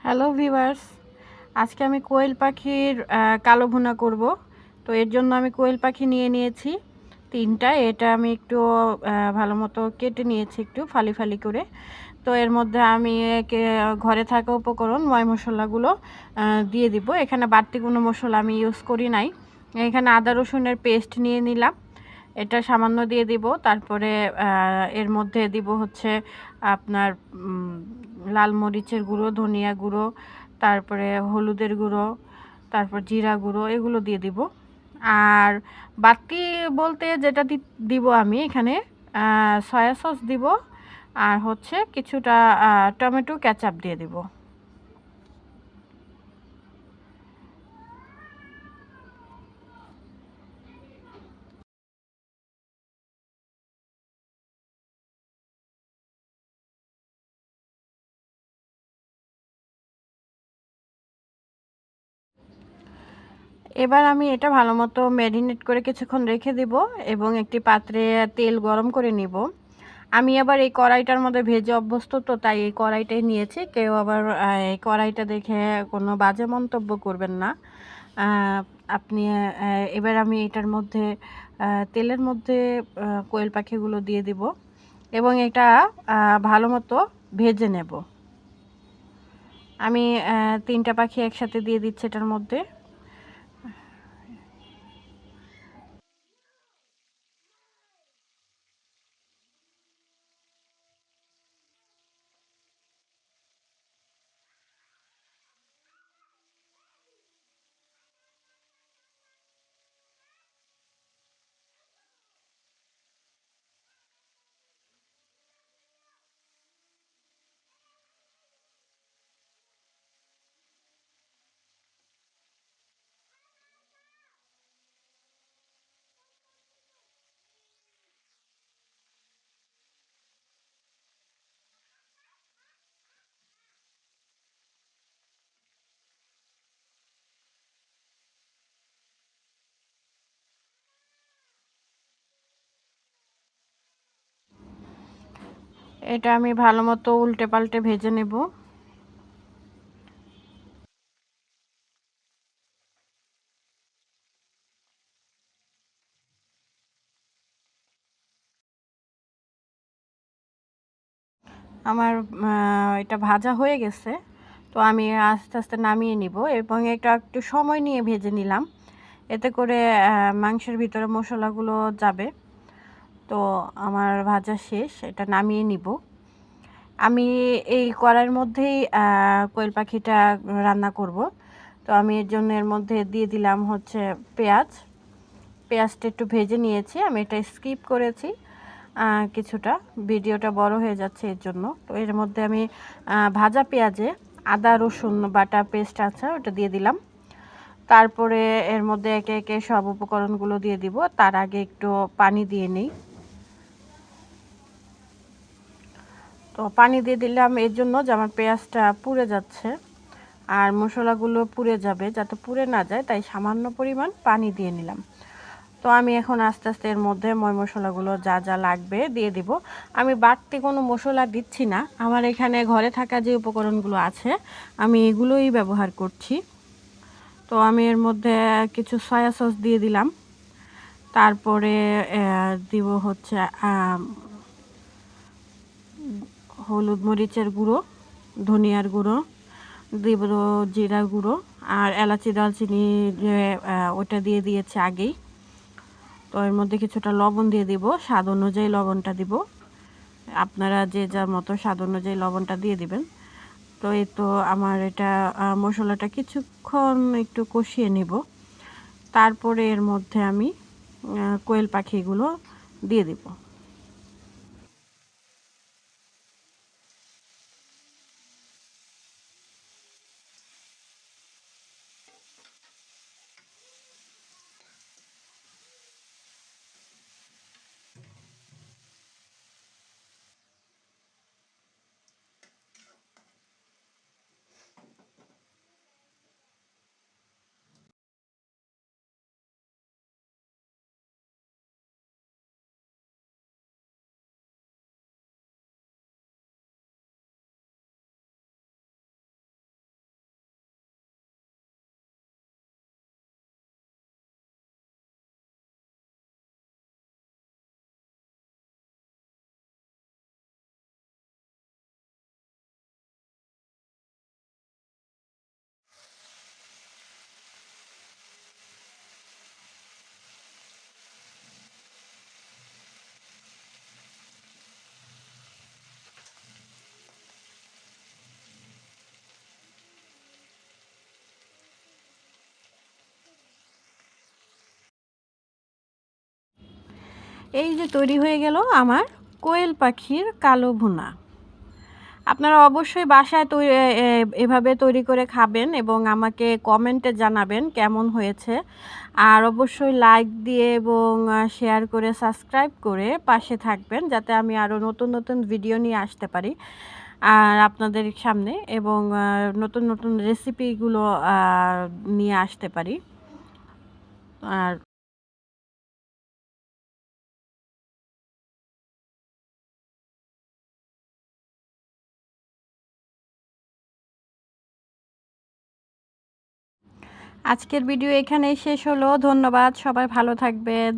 Hello viewers, আজকে আমি কোয়েল পাখির কালো ভুনা করব। তো এর জন্য আমি কোয়েল পাখি নিয়ে নিয়েছি ৩টা। এটা আমি একটু ভালো মতো কেটে নিয়েছি একটু ফালি ফালি করে। তো এর মধ্যে আমি ঘরে থাকা উপকরণ ময় মশলাগুলো দিয়ে দিব। এখানে বাড়তি কোনো মশলা আমি ইউজ করি নাই। এখানে আদা রসুনের পেস্ট নিয়ে নিলাম, এটা সামান্য দিয়ে দিব। তারপরে এর মধ্যে দিব হচ্ছে আপনার লাল মরিচের গুঁড়ো, ধনিয়া গুঁড়ো, তারপরে হলুদের গুঁড়ো, তারপর জিরা গুঁড়ো, এগুলো দিয়ে দিব। আর বাকি বলতে যেটা দিব আমি এখানে সয়া সস দিব, আর হচ্ছে কিছুটা টমেটো কেচাপ দিয়ে দিব। এবার আমি এটা ভালোমতো ম্যারিনেট করে কিছুক্ষণ রেখে দিব এবং একটি পাত্রে তেল গরম করে নিব। আমি আবার এই কড়াইটার মধ্যে ভেজে অভ্যস্ত, তো তাই এই কড়াইটাই নিয়েছি। কেউ আবার এই কড়াইটা দেখে কোনো বাজে মন্তব্য করবেন না। আপনি এবার আমি এটার মধ্যে তেলের মধ্যে কোয়েল পাখিগুলো দিয়ে দিব এবং এটা ভালো মতো ভেজে নেব। আমি ৩টা পাখি একসাথে দিয়ে দিচ্ছি এটার মধ্যে। এটা আমি ভালো মতো উল্টে পাল্টে ভেজে নেব। আমার এটা ভাজা হয়ে গেছে, তো আমি আস্তে আস্তে নামিয়ে নিব এবং এটা একটু সময় নিয়ে ভেজে নিলাম, এতে করে মাংসের ভিতরে মশলাগুলো যাবে। তো আমার ভাজা শেষ, এটা নামিয়ে নিব। আমি এই কড়াইয়ের মধ্যেই কোয়েল পাখিটা রান্না করব। তো আমি এর জন্য এর মধ্যে দিয়ে দিলাম হচ্ছে পেঁয়াজ। পেঁয়াজটা একটু ভেজে নিয়েছি, আমি এটা স্কিপ করেছি কিছুটা, ভিডিওটা বড় হয়ে যাচ্ছে এর জন্য। তো এর মধ্যে আমি ভাজা পেঁয়াজে আদা রসুন বাটা পেস্ট আছে ওটা দিয়ে দিলাম। তারপরে এর মধ্যে একে একে সব উপকরণগুলো দিয়ে দিব। তার আগে একটু পানি দিয়ে নিই। তো পানি দিয়ে দিলাম এর জন্য যে আমার পেঁয়াজটা পুড়ে যাচ্ছে আর মশলাগুলো পুড়ে যাবে, যাতে পুড়ে না যায় তাই সামান্য পরিমাণ পানি দিয়ে নিলাম। তো আমি এখন আস্তে আস্তে এর মধ্যে ময় মশলাগুলো যা যা লাগবে দিয়ে দিব। আমি বাড়তি কোনো মশলা দিচ্ছি না, আমার এখানে ঘরে থাকা যে উপকরণগুলো আছে আমি এগুলোই ব্যবহার করছি। তো আমি এর মধ্যে কিছু সয়া সস দিয়ে দিলাম। তারপরে দিব হচ্ছে হলুদ মরিচের গুঁড়ো, ধনিয়ার গুঁড়ো, দিব জিরা গুঁড়ো, আর এলাচি দালচিনি যে ওটা দিয়ে দিয়েছে আগেই। তো এর মধ্যে কিছুটা লবণ দিয়ে দিব, স্বাদ অনুযায়ী লবণটা দিব। আপনারা যে যার মতো স্বাদ অনুযায়ী লবণটা দিয়ে দিবেন। তো এই তো আমার এটা মশলাটা কিছুক্ষণ একটু কষিয়ে নিব। তারপরে এর মধ্যে আমি কোয়েল পাখিগুলো দিয়ে দিব। এই যে তৈরি হয়ে গেল আমার কোয়েল পাখির কালো ভুনা। আপনারা অবশ্যই বাসায় এভাবে তৈরি করে খাবেন এবং আমাকে কমেন্টে জানাবেন কেমন হয়েছে। আর অবশ্যই লাইক দিয়ে এবং শেয়ার করে সাবস্ক্রাইব করে পাশে থাকবেন যাতে আমি আরও নতুন, নতুন ভিডিও নিয়ে আসতে পারি আর আপনাদের সামনে এবং নতুন, নতুন রেসিপিগুলো নিয়ে আসতে পারি। আর আজকের ভিডিও এখানেই শেষ হলো। ধন্যবাদ। সবাই ভালো থাকবেন।